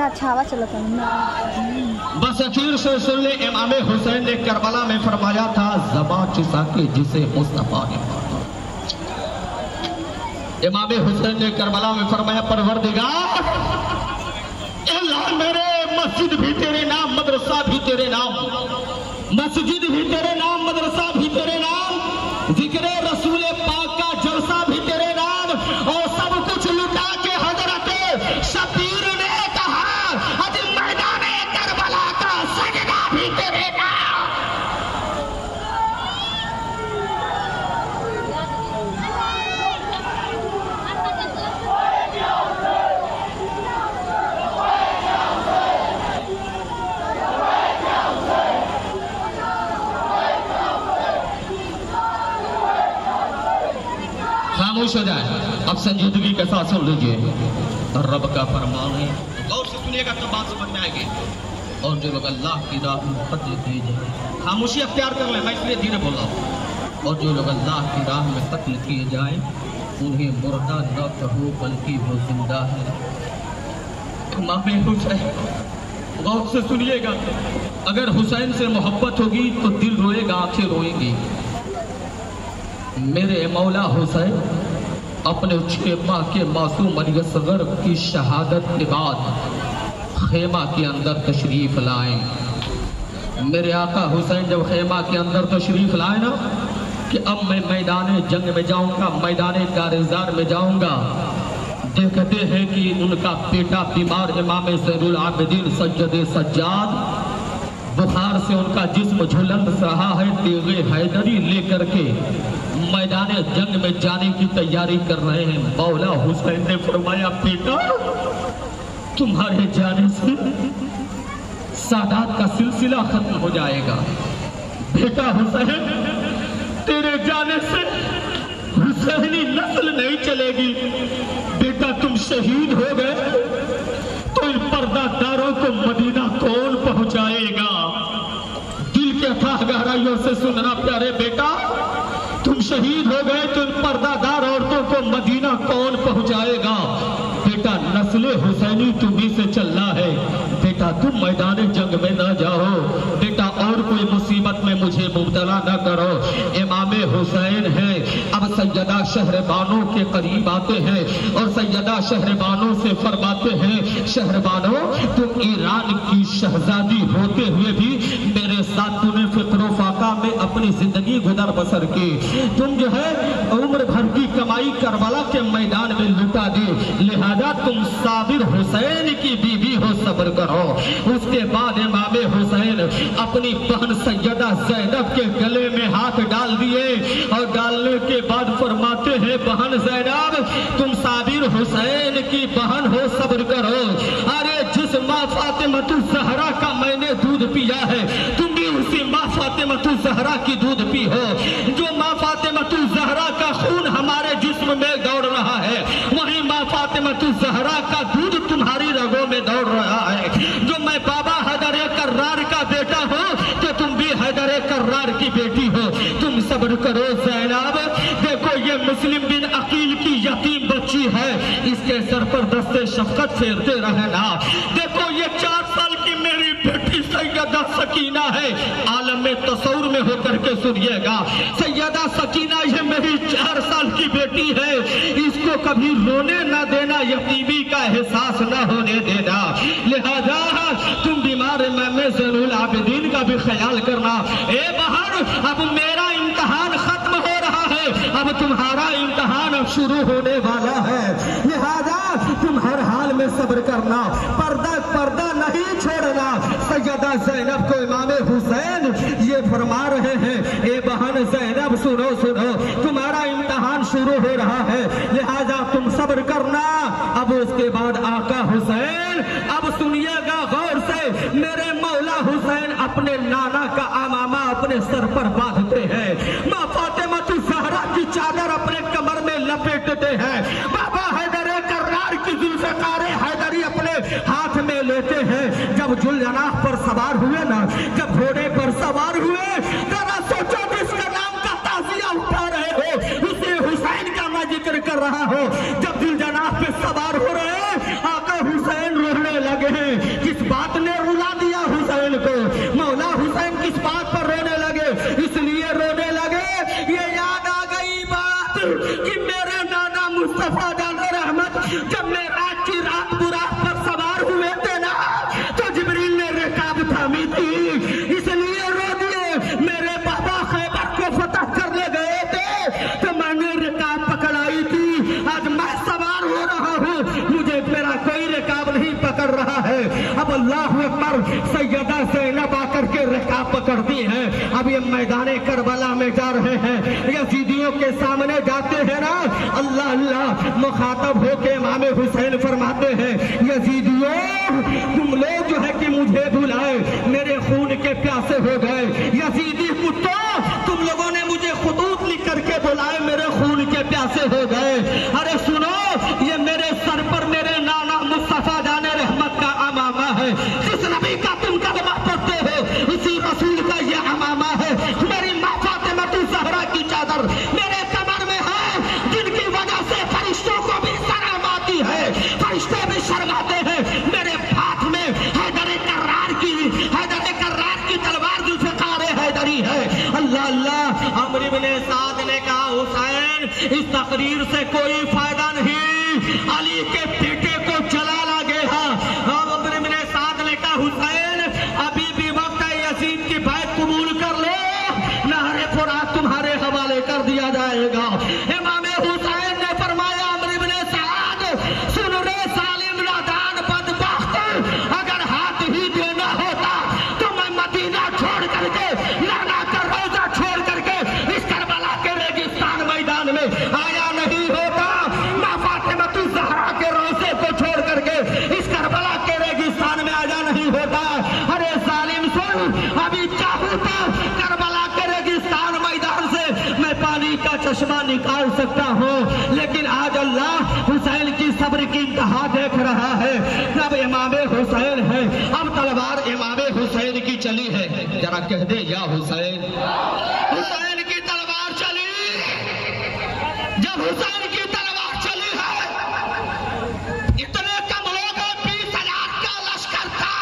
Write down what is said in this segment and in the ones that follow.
कितना अच्छा हवा चलता है। बस अखीर से सुन ले, इमाम हुसैन ने करबला में फरमाया था, ज़बां चुसा के जिसे मुस्तफा ने मारा। इमाम हुसैन ने करबला में फरमाया, परवरदिगार अल्लाह, मेरे मस्जिद भी तेरे नाम, मदरसा भी तेरे नाम, मस्जिद भी तेरे नाम, मदरसा भी तेरे नाम, जिक्र रसूल पाक का जलसा भी तेरे नाम, और सब कुछ लुटा के हजरत शबीर ने कहा, आज मैदान करबला का सजदा भी तेरे नाम। खामोश हो जाए। अब संजीदगी के साथ सुन लीजिए, रब का फरमान है, गौर से सुनिएगा तो बात समझ में आएगी। और जो लोग अल्लाह की राह में कत्ल किए जाए, खामोशी अख्तियार कर ले, मैं इसलिए धीरे बोल रहा हूँ। और जो लोग अल्लाह की राह में कत्ल किए जाए, उन्हें मुर्दा न कहो बल्कि वो जिंदा है। इमाम हुसैन, गौर से सुनिएगा, अगर हुसैन से मोहब्बत होगी तो दिल रोएगा, आंखें रोएंगी। मेरे मौला हुसैन अपने खेमा के मासूम असगर की शहादत के बाद खेमा के अंदर तशरीफ लाए। मेरे आका हुसैन जब खेमा के अंदर तशरीफ लाए ना, कि अब मैं मैदान जंग में जाऊंगा, मैदान कारज़ार में जाऊंगा, देखते हैं कि उनका बेटा बीमार इमाम ज़ैनुल आबिदीन सज्जद सज्जाद, बुखार से उनका जिस्म झुलस रहा है, तेगे हैदरी लेकर के मैदान जंग में जाने की तैयारी कर रहे हैं। मौला हुसैन ने फरमाया, बेटा तुम्हारे जाने से सादात का सिलसिला खत्म हो जाएगा। बेटा हुसैन, तेरे जाने से हुसैनी नस्ल नहीं चलेगी। बेटा तुम शहीद हो गए तो इन पर्दादारों को मदीना कौन पहुंचाएगा? दिल के अथाह गहराइयों से सुनना प्यारे बेटा, तुम शहीद हो गए तो इन पर्दादार औरतों को मदीना कौन पहुंचाएगा? बेटा नस्ल हुसैनी तुम्ही से चलना है। बेटा तुम मैदान जंग में न जाओ। बेटा और कोई मुसीबत में मुझे मुब्तला न करो। इमाम हुसैन है। अब सैयदा शहरबानों के करीब आते हैं और सैयदा शहरबानों से फरमाते हैं, शहरबानों तुम ईरान की शहजादी होते हुए भी मेरे साथ तूने फिक्र फाका में अपनी जिंदगी गुजर बसर की। तुम जो है उम्र भर की कमाई करबला के मैदान में लुटा दी, लिहाजा तुम साबिर हुसैन की बीवी हो, सब्र करो। उसके बाद इमाम हुसैन अपनी बहन सैयदा ज़ैनब के गले में हाथ डाल दिए और डालने के बाद फरमाते हैं, बहन ज़ैनब तुम साबिर हुसैन की बहन हो, सब्र करो। अरे जिस माँ फातिमतुल ज़हरा का मैंने दूध पिया है, तुम भी उसी माँ फातिमतुल ज़हरा की दूध पी हो। जो माँ फातिमतुल ज़हरा का खून हमारे जिस्म में दौड़ रहा है, वही माँ फातिमतुल ज़हरा का दूध तुम्हारी रगों में दौड़ रहा है। जो मैं बाबा हैदर कर्रार का बेटा हूँ तो तुम भी हैदर कर्रार की बेटी हो, तुम सब्र करो ज़ैनब। देखो ये मुस्लिम बिन अकील की यतीम बच्ची है, इसके सर पर दस्ते शफकत फेरते रहना। देखो ये 4 साल की मेरी बेटी सैयदा सकीना है, आलम में तसव्वुर में होकर के सुनिएगा। सैयदा सकीना ये मेरी 4 साल की बेटी है, इसको कभी रोने न देना, यतीमी का एहसास न होने देना। लिहाजा तुम बीमार इमाम ज़ैनुल आबिदीन का भी ख्याल करना। ए बहन, अब मेरा इम्तिहान खत्म हो रहा है, अब तुम्हारा इम्तिहान अब शुरू होने वाला है। लिहाजा तुम हर हाल में सब्र करना, पर्दा नहीं छोड़ना। सैयदा ज़ैनब को इमाम हुसैन ये फरमा रहे हैं, ए बहन ज़ैनब सुनो सुनो, तुम्हारा इम्तिहान शुरू हो रहा है, लिहाजा तुम सब्र करना। अब उसके बाद आका हुसैन, अब सुनिएगा गौर से, मेरे मौला हुसैन अपने नाना का अमामा अपने सर पर बांधते हैं, माँ फातिमतुल ज़हरा की चादर अपने कमर में लपेटते हैं, बाबा हैदर कर्रार की जुल्फ़िकार हैदरी अपने हाथ में लेते हैं। जब जुलजनाह पर सवार हुए ना, जब घोड़े पर सवार हुए, जरा सोचो जिसका नाम का ताज़िया उठा रहे हो, उसे हुसैन का मैं जिक्र कर रहा हूँ। जब जुलजनाह पे सवार हो रहे आका हुसैन रोने लगे हैं, कि मेरे नाना मुस्तफा जान रहमत जब मेराज की रात बुराक पर सवार हुए थे ना, तो जिब्रील ने रिकाब थामी थी, इसलिए रो दिए। मेरे बाबा खैबर को फतह करने गए थे तो मैंने रिकाब पकड़ाई थी। आज मैं सवार हो रहा हूँ, मुझे मेरा कोई रिकाब नहीं पकड़ रहा है। अब अल्लाह अकबर, सैयदा ज़ैनब आकर के रिकाब पकड़ती है। अब ये मैदाने करबला में जा रहे हैं, यजीदियों के सामने जाते हैं ना, अल्लाह अल्लाह मुखातब होके इमाम हुसैन फरमाते हैं, यजीदियों तुम लोग जो है कि मुझे भुलाए, मेरे खून के प्यासे हो गए। यजीदी कुत्तों, तुम लोगों ने मुझे खुतूत लिख करके बुलाए, मेरे खून के प्यासे हो गए। अरे सुनो, ये मेरे सर पर मेरे नाना मुस्तफा जाने रहमत का अमामा है। जिस नबी का तुम कलमा पढ़ते हो, उसी रसूल का ये अमामा है। मेरी माँ फातिमा ज़हरा की चादर मेरे कमर में है, जिनकी वजह से फरिश्तों को भी शर्म आती है, फरिश्ते भी शर्माते हैं। मेरे हाथ में हैदर कर्रार की तलवार जुल्फ़िकार हैदरी है। अल्लाह अल्लाह। अमर इब्ने साद ने कहा, हुसैन इस तकरीर से कोई फायदा नहीं, अली के बेटे को जला गया। अमर इब्ने साद ने कहा, हुसैन अभी भी वक्त है, यजीद की बैत कबूल कर लो, नहरे फुरात तुम्हारे हवाले कर दिया जाएगा। इमाम हुसैन ने फरमाया, अमर इब्ने साद सुन रे सालिम नादान बदबख्त, अगर हाथ ही देना होता तो मैं मदीना छोड़ करके, नाना का रोजा छोड़ करके इस करबला के रेगिस्तान मैदान में आया नहीं होता। माँ फातिमा ज़हरा के रोजे को छोड़ करके इस करबला के रेगिस्तान में आया नहीं होता। अरे सालिम सुन, अभी चाहूं तो करबला के रेगिस्तान मैदान से मैं पानी का चश्मा निकाल सकता हूँ, लेकिन आज अल्लाह हुसैन की सब्र की इंतहा देख रहा है। अब इमाम हुसैन है, अब तलवार इमाम हुसैन की चली है। जरा कह दे या हुसैन। हुसैन की तलवार चली। जब हुसैन की तलवार चली है, इतने कम लोग, 20,000 का लश्कर था,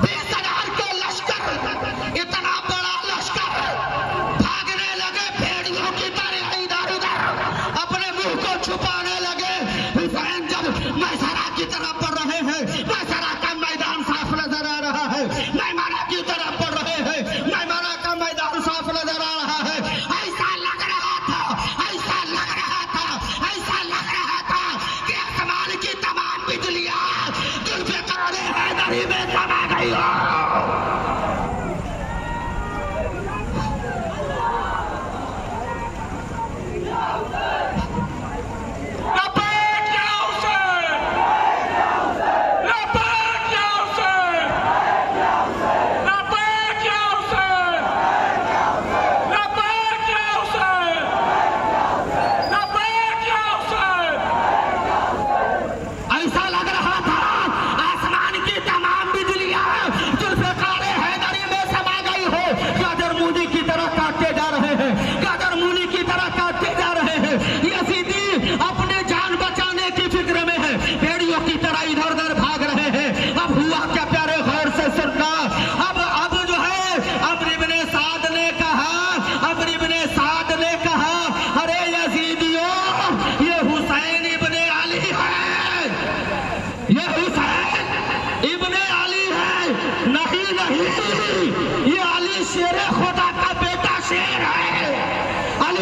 20,000 का लश्कर, इतना बड़ा लश्कर भागने लगे भेड़ियों की तरह इधर उधर, अपने मुंह को छुपाने लगे। हुसैन जब मैसरा की तरफ बढ़ रहे हैं, मैसरा का मैदान साफ नजर आ रहा है, मैमाना की तरफ बढ़ रहे हैं, मैमाना का मैदान साफ नजर आ रहा है। ऐसा लग रहा था, ऐसा लग रहा था, ऐसा लग रहा था कि आसमान की तमाम बिजलियां जुल्फ़िकार हैदरी में समा गई हो।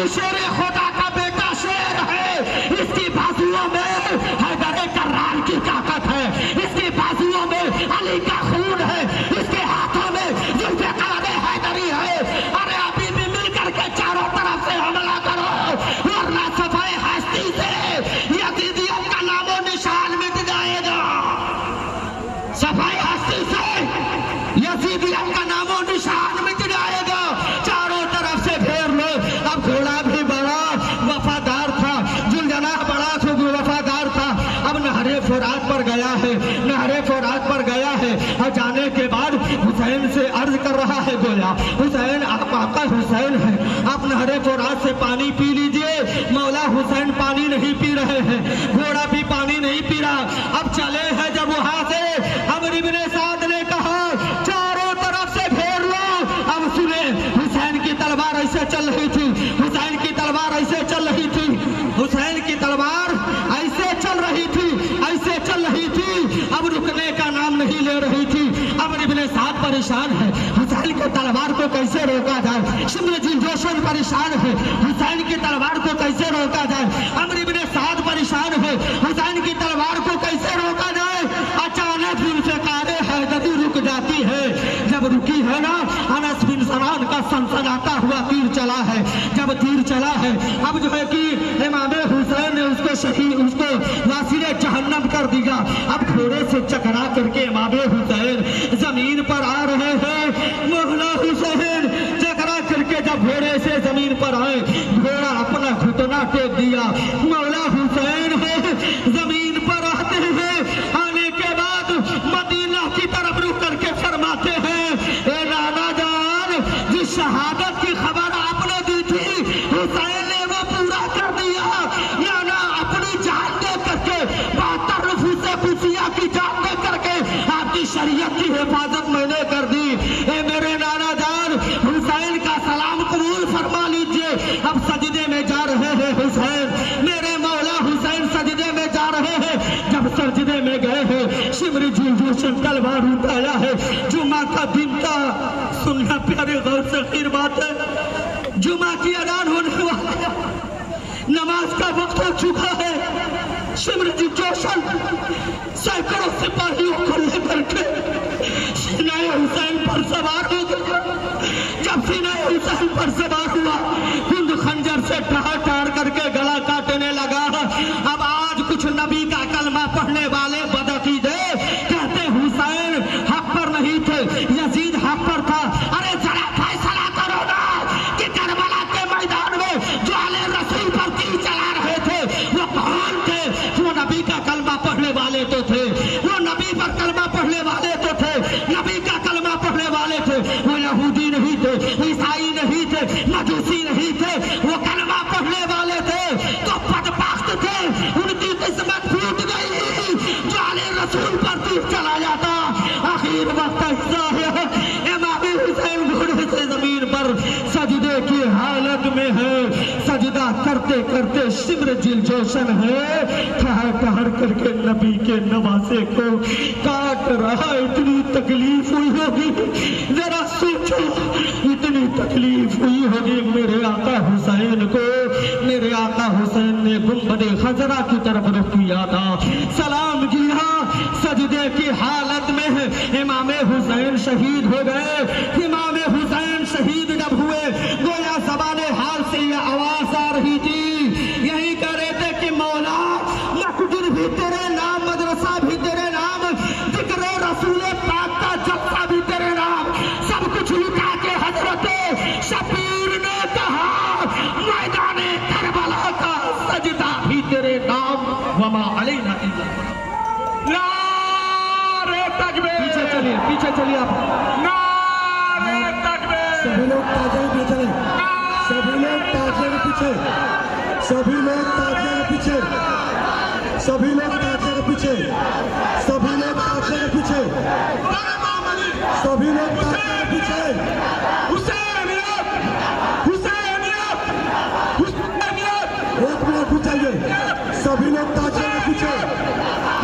शेर खुदा का बेटा शेर है, इसकी बाजुओं में हैदर कर्रार की ताकत है, इसकी बाजुओं में अली का खून है, इसके हाथों में जुल्फ़िकार हैदरी है। अरे अभी भी मिल करके चारों तरफ से हमला करो, वरना सफाई हस्ती से यजीदियत का नामो निशान मिट जाएगा। सफाई हस्ती से यजीदियत का नामो निशान मिट जाएगा। चारों तरफ से घेर लो। अब घोड़ा भी बड़ा वफादार था, जुलजनाह बड़ा था, वफादार था। अब नहरे फुरात पर गया है, नहरे फुरात पर गया है, और जाने के बाद हुसैन से अर्ज कर रहा है, गोया हुसैन आप आका हुसैन है, आप नहरे फुरात से पानी पी लीजिए। मौला हुसैन पानी नहीं पी रहे हैं, घोड़ा भी पानी नहीं पी रहा। अब चले हैं जब वहां से, अमर इब्ने साद ने कहा चारों तरफ से घेर लो। अब सुने, हुसैन की तलवार ऐसे चल रही थी, हुसैन की तलवार ऐसे चल रही परेशान है, हुसैन की तलवार को कैसे रोका जाए। अम्र इब्ने साद परेशान है, हुसैन की तलवार को कैसे रोका जाए। अचानक जुल्फ़िकार हैदरी रुक जाती है। जब रुकी है ना, अनस बिन सनान का सनसनाता हुआ तीर चला है। जब तीर चला है, अब जो है कि इमाम हुसैन ने उसको शहीद, उसको वासिले जहन्नम कर दिया। अब घोड़े से चकरा करके इमाम हुसैन जमीन पर आ रहे हैं। मौला हुसैन चकरा करके जब घोड़े से जमीन पर आए, घोड़ा अपना घुटना टेक दिया। मौला हुसैन है जमीन पर आते हैं, आने के बाद मदीना की तरफ रुक करके फरमाते हैं, ए नाना जान, जिस शहादत की खबर आपने दी थी हुसैन ने वो पूरा कर दिया। नाना अपनी जान दे करके 72 नफूसे खुफिया की जान दे करके आपकी शरीयत की हिफाजत मैंने कर दी। ए मेरे नाना जान, हुसैन का सलाम कबूल फरमा लीजिए। अब सजदे में जा रहे हैं हुसैन, मेरे मौला हुसैन सजदे में जा रहे हैं। जब सजदे में गए हैं, शिमरी जुल्फ़ोशन तलवार उठाया है। जुमा का दिन था, सुनना प्यारे गौर से फिर बात है, जुमा की अजान होने वाला है, नमाज का वक्त हो चुका है। शिमरी जुल्फ़ोशन सैकड़ों सिपाहियों को लेकर के सीनाए हुसैन पर सवार हो गया। जब सीनाए हुसैन पर सवार हुआ, कुंद खंजर से टार करके गला काटने लगा। अब आज कुछ नबी का कलमा पढ़ने वाले बदअकीदे कहते हुसैन हक पर नहीं थे, यजीद हक पर था। अरे जरा फैसला करो ना कि करबला के मैदान में जो आले रसूल पर तीर चला रहे थे वो कौन थे। वो नबी का कलमा पढ़ने वाले तो थे, वो नबी पर कलमा पढ़ने वाले तो थे, नबी का कलमा पढ़ने वाले थे। वो यहूदी नहीं थे, ईसाई नहीं थे, मजूसी नहीं थे, वो कलमा पढ़ने वाले थे। तो बदबख्त थे, उनकी किस्मत फूट गई जो आले रसूल पर तीर चला जाता। आखिर वक्त ऐसा है, इमाम हुसैन घोड़े से जमीन पर सजदे की हालत में है। सजदा करते करते शिमर जुल्फ़ोशन है, ठहर ठहर करके नबी के नवासे को काट रहा। इतनी तकलीफ हुई होगी, जरा सोचो, इतनी तकलीफ हुई होगी मेरे आका हुसैन को। मेरे आका हुसैन ने गुंबदे खजरा की तरफ रुख किया था, सलाम किया। सजदे की हालत में इमाम हुसैन शहीद हो गए। इमाम हुसैन शहीद जब हुए, गोया ज़बाने हाल से यह आवाज आ रही थी, यही कह रहे थे कि मौला मस्जिद भी तेरे नाम, मदरसा भी तेरे नाम, जिक्र रसूल पाक का जलसा भी तेरे नाम, सब कुछ लुटा के हजरत शबीर ने कहा मैदाने करबला का सजदा भी तेरे नाम। वमा अलैना इल्ला नारे तकबीर। पीछे चलिए आप। नारे तकबीर। सभी लोग ताजिए के पीछे, सभी लोग ताजिए के पीछे, सभी लोग ताजिए के पीछे, सभी लोग ताजिए के पीछे, सभी लोग ताजिए के पीछे, सभी लोग ताजिए के पीछे। हुसैनियत, हुसैनियत, हुसैनियत। एक मिनट रुक जाइए, सभी लोग ताजिए के पीछे।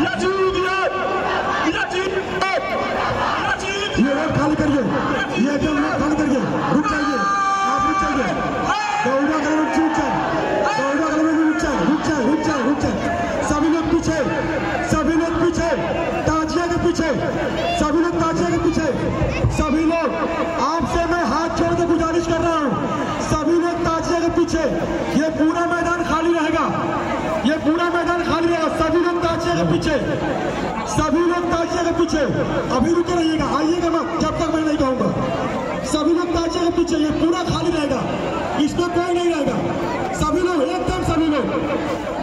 यजीदियत, यजीदियत, यजीदियत। ये रोड खाली करिए, ये रोड खाली करिए, रुक जाइए, आप रुक जाइए। दौड़ा कर रुक जाए, दौड़ा कर रुक जाए, रुक जाए, रुक जाए, रुक जाए। सभी लोग पीछे, सभी लोग पीछे, ताजिया के पीछे, सभी लोग ताजिया के पीछे। सभी लोग, आपसे मैं हाथ छोड़ के गुजारिश कर रहा हूँ, सभी लोग ताजिया के पीछे। ये पूरा मैदान खाली रहेगा, ये पूरा मैदान खाली रहेगा। सभी लोग ताजिया के पीछे, सभी लोग ताजिया के पीछे। अभी रुके रहिएगा, आइएगा मत जब तक मैं नहीं कहूँगा। सभी लोग ताजिया के पीछे, ये पूरा खाली रहेगा, इसमें कोई नहीं रहेगा। सभी लोग एकदम, सभी लोग,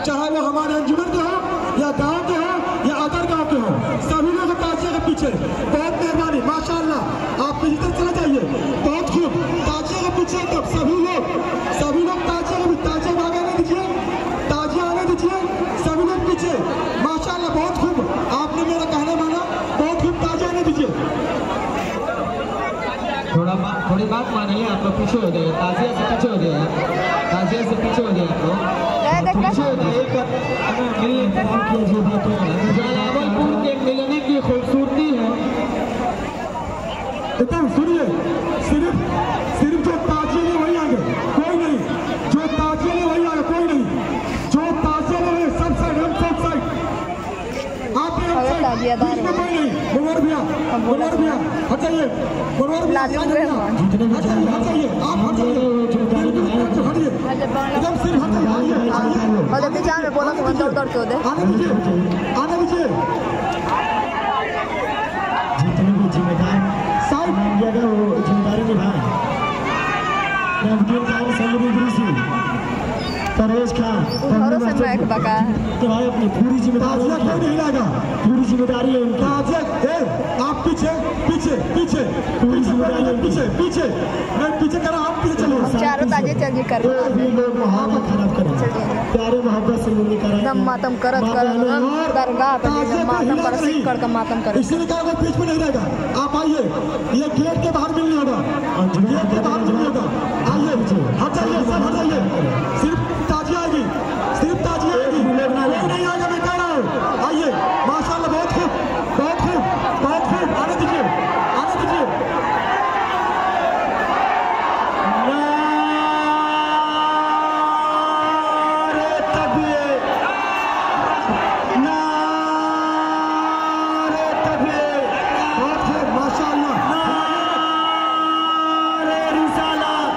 चाहे वो हमारे अंजुमन के हो या गांव के हो या अदर गांव के हो, सभी लोग ताजिया के पीछे। बहुत मेहरबानी, माशाअल्लाह, आप मिलकर चले जाइए, बहुत खूब। ताजिया के पीछे तब सभी लोग ताजिया के पीछे, ताजिया भाग आने दीजिए, ताजिया आने दीजिए, सभी लोग पीछे। माशाअल्लाह, बहुत खूब, आपने मेरा कहना माना, बहुत खूब, ताजिया आने दीजिए। थोड़ी बात मानिए, आप लोग पीछे हो जाइए, ताजिया से पीछे हो जाइए, ताजिया से पीछे हो जाइए, आप लोग पीछे हो जाइए। जलावलपुर के मिलने की खूबसूरती है। एकदम सुनिए, सिर्फ जो ताजिए नहीं वही आएंगे, कोई ताजिया ले वही आएगा, कोई नहीं। जो ताजिया ले सब साइड, हम सब साइड। आप भी हम साइड, बीच में कोई नहीं। मनोहर भैया हटाइए, मनोहर भैया हटाइए, आप हटाइए, एकदम सिर्फ हटाइए। और जब चार में बोला तो दौड़ दौड़ के दे आने दीजिए, आने दीजिए। जितने भी जिम्मेदार साहब जगह वो जिम्मेदारी निभाए। नवदीप खान, संजय ऋषि, परेश खान, घरों से बैठ बका तो भाई अपनी पूरी जिम्मेदारी क्यों नहीं लागा? पूरी जिम्मेदारी है उनकी। आप पीछे पीछे पीछे पूरी जिम्मेदारी है, पीछे पीछे मैं पीछे करा, आप पीछे चलो। चारों ताजे चल जी कर लोग मोहब्बत खराब करें, प्यारे मोहब्बत से मिलने का दम मातम करत करत दरगाह पे मातम पर सिक कर का मातम कर। इसलिए कहा वो बीच में नहीं रहेगा। आप आइए, ये गेट के बाहर मिलने होगा, गेट के बाहर मिलने होगा। आइए, हटाइए सब, हटाइए। सिर्फ ताजिया आएगी, सिर्फ ताजिया आएगी, कोई नहीं आएगा। मैं कह रहा हूँ आइए। माशाल्लाह, बहुत खूब, बहुत खूब, बहुत खूब। आने दीजिए, आने दीजिए। नारे तकबीर, नारे तकबीर, बहुत खूब, माशाल्लाह। नारे रिसालत,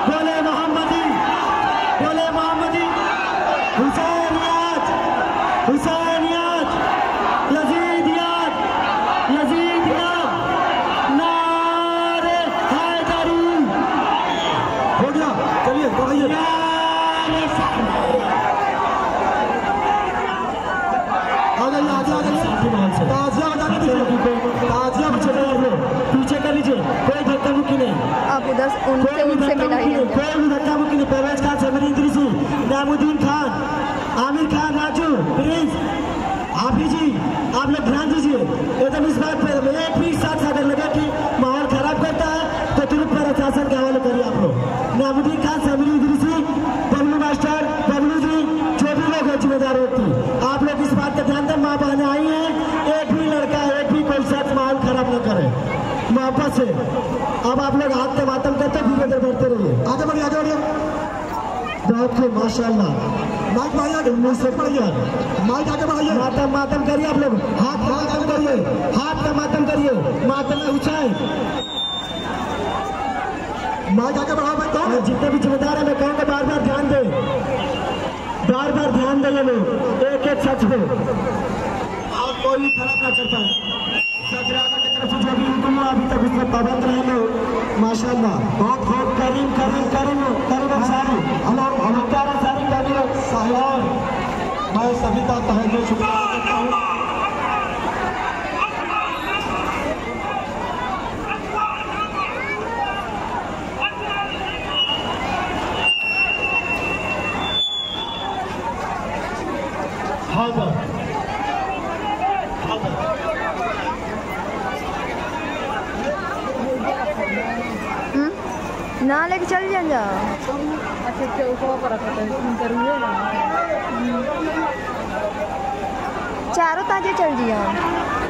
बोले मोहम्मदी, बोले मोहम्मदी। हुसैनियत, हुसैनियत, यजीदियत, यजीदियत, नारे हैदरी। हो गया, चलिए बढ़ाइए। आ जाइए, आगे आ जाइए। ताजिया हटाने दीजिए, ताजिया पीछे कर लीजिए, कोई धक्का मुक्की नहीं। आप उधर उनसे मिलाइए। कोई भी धक्का मुक्की नहीं। परवेज खान, समरी इदरीसी, नामुद्दीन खान, आमिर खान, राजू, प्रिंस, हाफिज जी, आप लोग ध्यान दीजिए एकदम इस बात पर। एक भी साथ अगर लगे कि माहौल खराब करता है तो तुरंत प्रशासन के हवाले करिए आप लोग। नामुद्दीन खान, समरी इदरीसी, बबलू मास्टर, बबलू जी, जो भी लोग हैं जिम्मेदार व्यक्ति, आप लोग इस बात का ध्यान दें। माँ बहनें आई हैं, एक भी लड़का, एक भी कोई साथ माहौल खराब न करे मोहब्बत से। अब आप लोग हाथ से मातम करते धीरे धीरे बढ़ते रहिए। आगे बढ़िए, आगे बढ़िए। बहुत खूब, माशाल्लाह। माइक बढ़ाइए, से बढ़िए, माइक आगे बढ़ाइए। मातम मातम करिए आप लोग, हाथ मातम करिए, हाथ का मातम करिए, मातम में ऊंचाई। माइक आगे बढ़ाओ भाई। कौन जितने भी जिम्मेदार है मैं कहूँगा बार बार ध्यान दें, बार बार ध्यान दें। ये लोग एक एक सच पे आप कोई भी खराब ना कर पाए। जो भी हुक्म है अभी तक उसमें पाबंद रहे लोग, माशाल्लाह। बहुत खूब, करीम करीम करीम करीम अंसारी, हेलो हमारा अंसारी करीम साहिब। मैं सभी का तहे दिल शुक्रिया करता हूँ। हाँ ना लेके चल जा। अच्छा चारों ताजे चल जिया,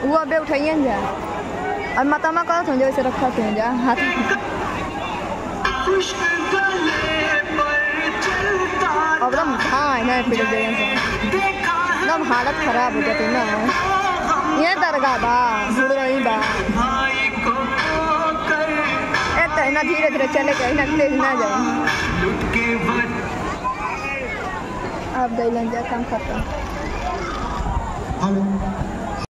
वो अबे उठाइए जा और मतमा करो तुम जैसे रखा तुम जा हाथ। अब एकदम हाँ ना फिर एकदम हालत खराब हो जाती ना। ये दरगाह बा रही बा ना, धीरे धीरे चले गए ना, तेज ना जाए। अब गई जा काम खत्म।